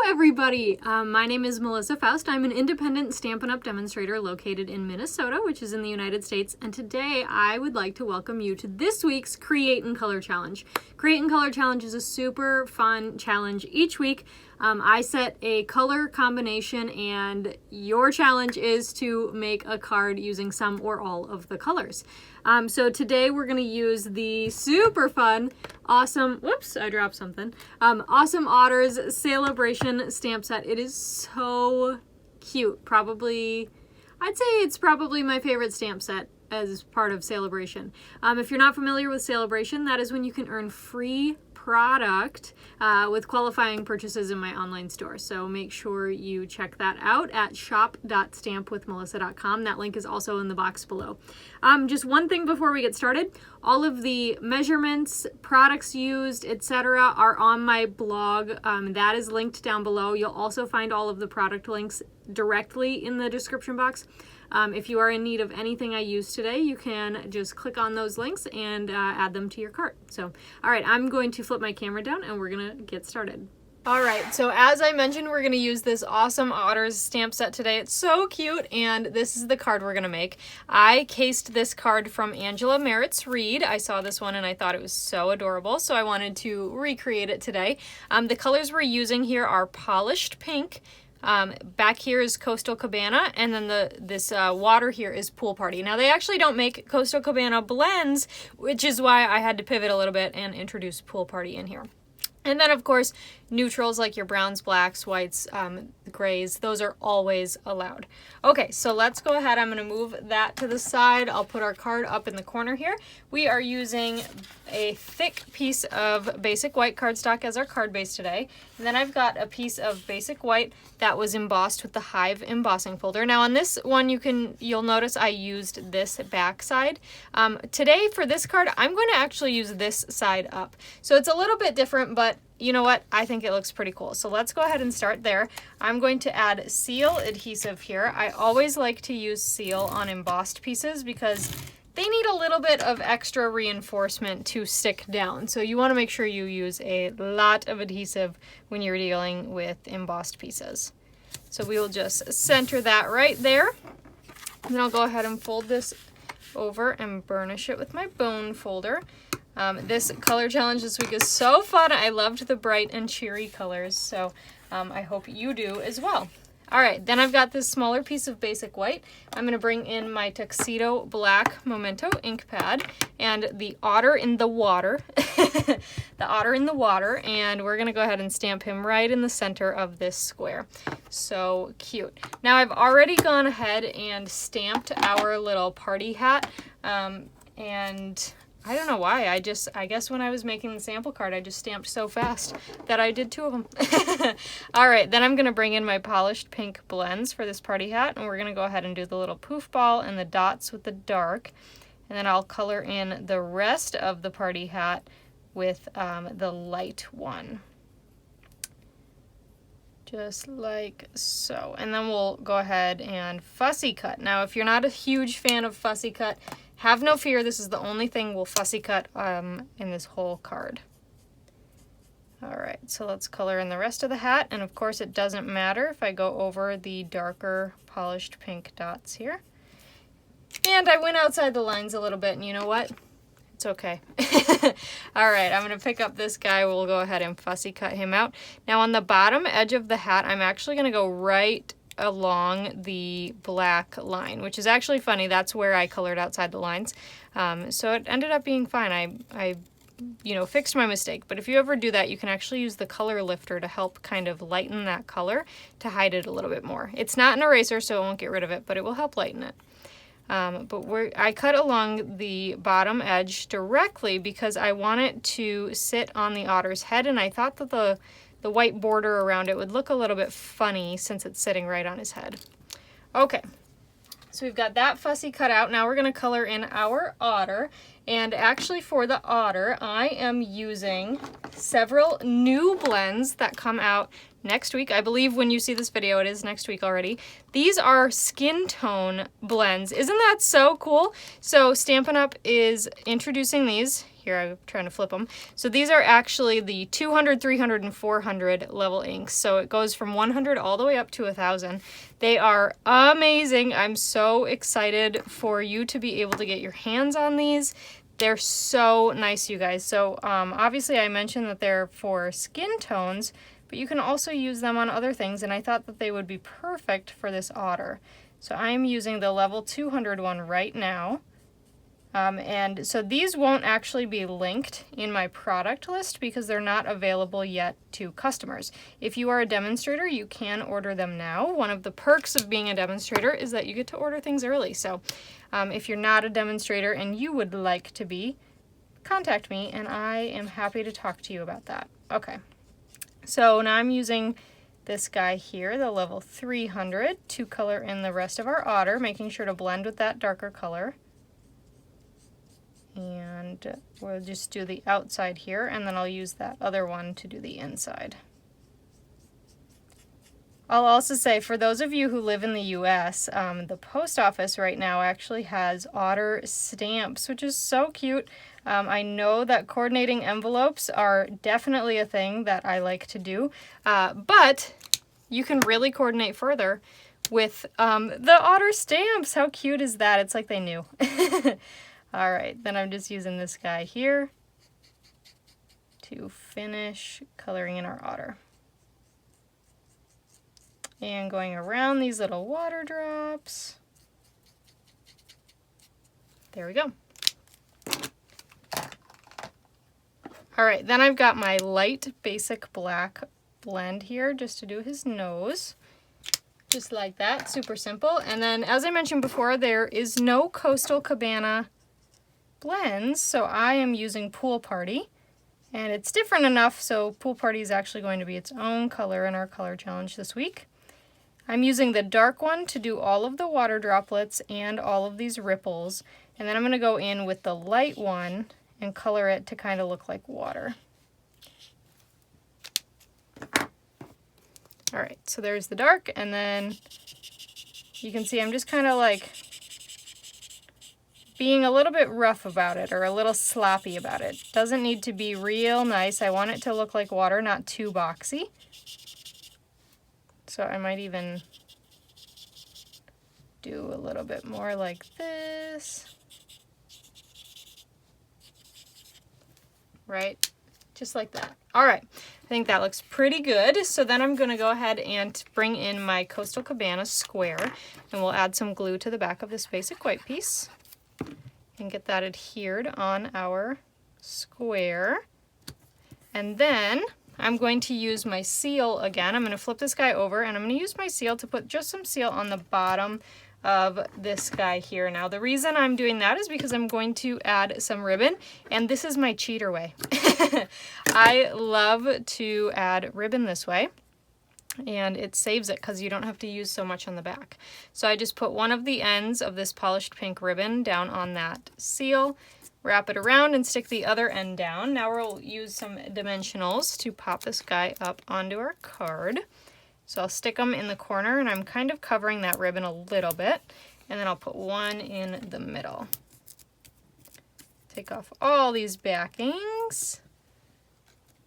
everybody! My name is Melissa Faust. I'm an independent Stampin' Up! Demonstrator located in Minnesota, which is in the United States, and today I would like to welcome you to this week's Create and Color Challenge. Create and Color Challenge is a super fun challenge each week. I set a color combination and your challenge is to make a card using some or all of the colors. So today we're going to use the super fun Awesome Otters Sale-a-Bration stamp set. It is so cute. I'd say it's probably my favorite stamp set as part of Sale-a-Bration. If you're not familiar with Sale-a-Bration, that is when you can earn free product with qualifying purchases in my online store. So make sure you check that out at shop.stampwithmelissa.com. That link is also in the box below. Just one thing before we get started. All of the measurements, products used, etc. are on my blog. That is linked down below. You'll also find all of the product links directly in the description box. If you are in need of anything I used today, you can just click on those links and add them to your cart. So, all right, I'm going to flip my camera down and we're gonna get started. All right, so as I mentioned, we're gonna use this Awesome Otters stamp set today. It's so cute, and this is the card we're gonna make. I cased this card from Angela Merritt's Read. I saw this one and I thought it was so adorable, so I wanted to recreate it today. The colors we're using here are Polished Pink, back here is Coastal Cabana, and then this water here is Pool Party. Now they actually don't make Coastal Cabana blends, which is why I had to pivot a little bit and introduce Pool Party in here. And then of course, neutrals like your browns, blacks, whites, grays, those are always allowed. Okay, so let's go ahead. I'm gonna move that to the side. I'll put our card up in the corner here. We are using a thick piece of basic white cardstock as our card base today. And then I've got a piece of basic white that was embossed with the Hive embossing folder. Now on this one, you'll notice I used this back side. Today for this card, I'm going to actually use this side up. So it's a little bit different, but you know what? I think it looks pretty cool. So let's go ahead and start there. I'm going to add seal adhesive here. I always like to use seal on embossed pieces because they need a little bit of extra reinforcement to stick down. So you want to make sure you use a lot of adhesive when you're dealing with embossed pieces. So we will just center that right there. And then I'll go ahead and fold this over and burnish it with my bone folder. This color challenge this week is so fun. I loved the bright and cheery colors, so I hope you do as well. All right, then I've got this smaller piece of basic white. I'm going to bring in my Tuxedo Black Memento ink pad and the otter in the water, the otter in the water, and we're going to go ahead and stamp him right in the center of this square. So cute. Now I've already gone ahead and stamped our little party hat, and I don't know why, I guess when I was making the sample card, I just stamped so fast that I did 2 of them. All right, then I'm gonna bring in my Polished Pink blends for this party hat, and we're gonna go ahead and do the little poof ball and the dots with the dark. And then I'll color in the rest of the party hat with the light one. Just like so. And then we'll go ahead and fussy cut. Now, if you're not a huge fan of fussy cut, have no fear, this is the only thing we'll fussy cut in this whole card. All right, so let's color in the rest of the hat, and of course it doesn't matter if I go over the darker polished pink dots here. And I went outside the lines a little bit, and you know what? It's okay. All right, I'm gonna pick up this guy. We'll go ahead and fussy cut him out. Now on the bottom edge of the hat, I'm actually gonna go right along the black line, which is actually funny. That's where I colored outside the lines. So it ended up being fine. I fixed my mistake. But if you ever do that, you can actually use the color lifter to help kind of lighten that color to hide it a little bit more. It's not an eraser, so it won't get rid of it, but it will help lighten it. I cut along the bottom edge directly because I want it to sit on the otter's head, and I thought that the white border around it would look a little bit funny since it's sitting right on his head. Okay, so we've got that fussy cut out. Now we're going to color in our otter, and actually for the otter, I am using several new blends that come out next week. I believe when you see this video, it is next week already. These are skin tone blends. Isn't that so cool? So Stampin' Up! Is introducing these. Here I'm trying to flip them. So these are actually the 200, 300, and 400 level inks. So it goes from 100 all the way up to 1,000. They are amazing. I'm so excited for you to be able to get your hands on these. They're so nice, you guys. So obviously I mentioned that they're for skin tones, but you can also use them on other things, and I thought that they would be perfect for this otter. So I'm using the level 200 one right now. And so these won't actually be linked in my product list because they're not available yet to customers. If you are a demonstrator, you can order them now. One of the perks of being a demonstrator is that you get to order things early. So if you're not a demonstrator and you would like to be, contact me and I am happy to talk to you about that. Okay, so now I'm using this guy here, the level 300, to color in the rest of our otter, making sure to blend with that darker color. And we'll just do the outside here, and then I'll use that other one to do the inside. I'll also say, for those of you who live in the US, the post office right now actually has otter stamps, which is so cute. I know that coordinating envelopes are definitely a thing that I like to do, but you can really coordinate further with the otter stamps. How cute is that? It's like they knew. All right, then I'm just using this guy here to finish coloring in our otter. And going around these little water drops. There we go. All right, then I've got my light basic black blend here just to do his nose. Just like that, super simple. And then, as I mentioned before, there is no Coastal Cabana blends, so I am using Pool Party, and it's different enough so Pool Party is actually going to be its own color in our color challenge this week. I'm using the dark one to do all of the water droplets and all of these ripples, and then I'm going to go in with the light one and color it to kind of look like water. Alright, so there's the dark, and then you can see I'm just kind of like being a little bit rough about it, or a little sloppy about it. Doesn't need to be real nice. I want it to look like water, not too boxy. So I might even do a little bit more like this. Right? Just like that. All right. I think that looks pretty good. So then I'm going to go ahead and bring in my Coastal Cabana square, and we'll add some glue to the back of this basic white piece and get that adhered on our square. And then I'm going to use my seal again. I'm going to flip this guy over, and I'm going to use my seal to put just some seal on the bottom of this guy here. Now, the reason I'm doing that is because I'm going to add some ribbon, and this is my cheater way. I love to add ribbon this way, and it saves it because you don't have to use so much on the back. So I just put one of the ends of this polished pink ribbon down on that seal, wrap it around, and stick the other end down. Now we'll use some dimensionals to pop this guy up onto our card. So I'll stick them in the corner, and I'm kind of covering that ribbon a little bit, and then I'll put one in the middle. Take off all these backings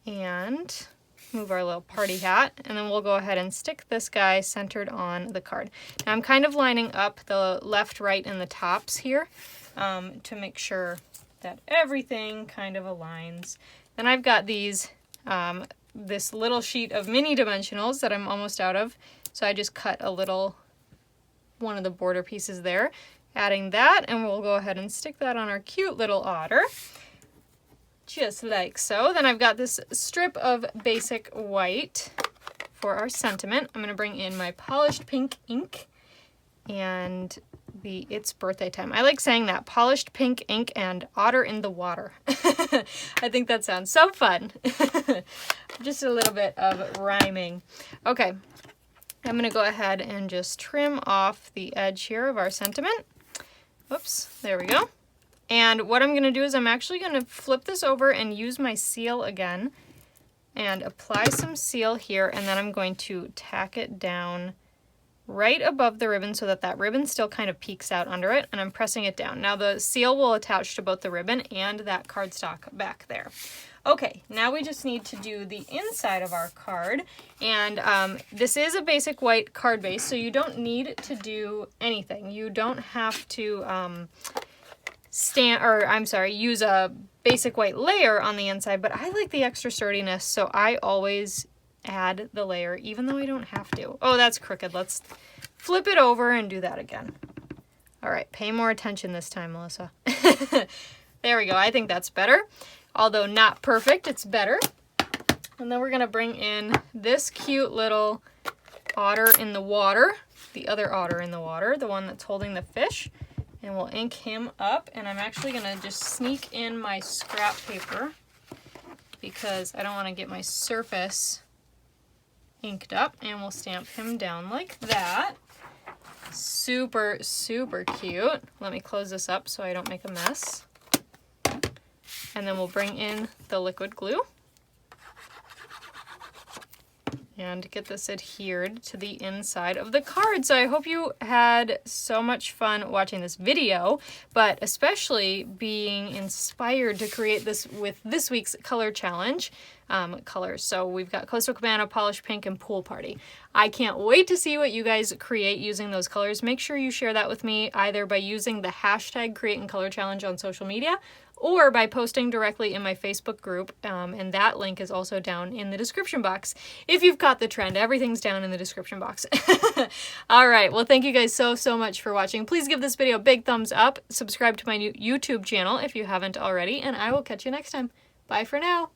and move our little party hat, and then we'll go ahead and stick this guy centered on the card. Now I'm kind of lining up the left, right, and the tops here to make sure that everything kind of aligns. Then I've got these this little sheet of mini dimensionals that I'm almost out of, so I just cut a little one of the border pieces there, adding that, and we'll go ahead and stick that on our cute little otter, just like so. Then I've got this strip of basic white for our sentiment. I'm going to bring in my polished pink ink and It's Birthday Time. I like saying that. Polished pink ink and otter in the water. I think that sounds so fun. Just a little bit of rhyming. Okay, I'm going to go ahead and just trim off the edge here of our sentiment. Whoops, there we go. And what I'm going to do is I'm actually going to flip this over and use my seal again and apply some seal here, and then I'm going to tack it down right above the ribbon so that that ribbon still kind of peeks out under it, and I'm pressing it down. Now the seal will attach to both the ribbon and that cardstock back there. Okay, now we just need to do the inside of our card, and this is a basic white card base, so you don't need to do anything. You don't have to use a basic white layer on the inside, but I like the extra sturdiness, so I always add the layer even though I don't have to. Oh, that's crooked. Let's flip it over and do that again. All right, pay more attention this time, Melissa. There we go. I think that's better. Although not perfect, it's better. And then we're gonna bring in this cute little otter in the water, the other otter in the water, the one that's holding the fish, and we'll ink him up. And I'm actually gonna just sneak in my scrap paper because I don't wanna get my surface inked up, and we'll stamp him down like that. Super, super cute. Let me close this up so I don't make a mess. And then we'll bring in the liquid glue and get this adhered to the inside of the card. So I hope you had so much fun watching this video, but especially being inspired to create this with this week's color challenge colors. So we've got Coastal Cabana, Polished Pink, and Pool Party. I can't wait to see what you guys create using those colors. Make sure you share that with me either by using the hashtag Create and Color Challenge on social media or by posting directly in my Facebook group, and that link is also down in the description box. If you've caught the trend, everything's down in the description box. All right, well, thank you guys so much for watching. Please give this video a big thumbs up, subscribe to my new YouTube channel if you haven't already, and I will catch you next time. Bye for now.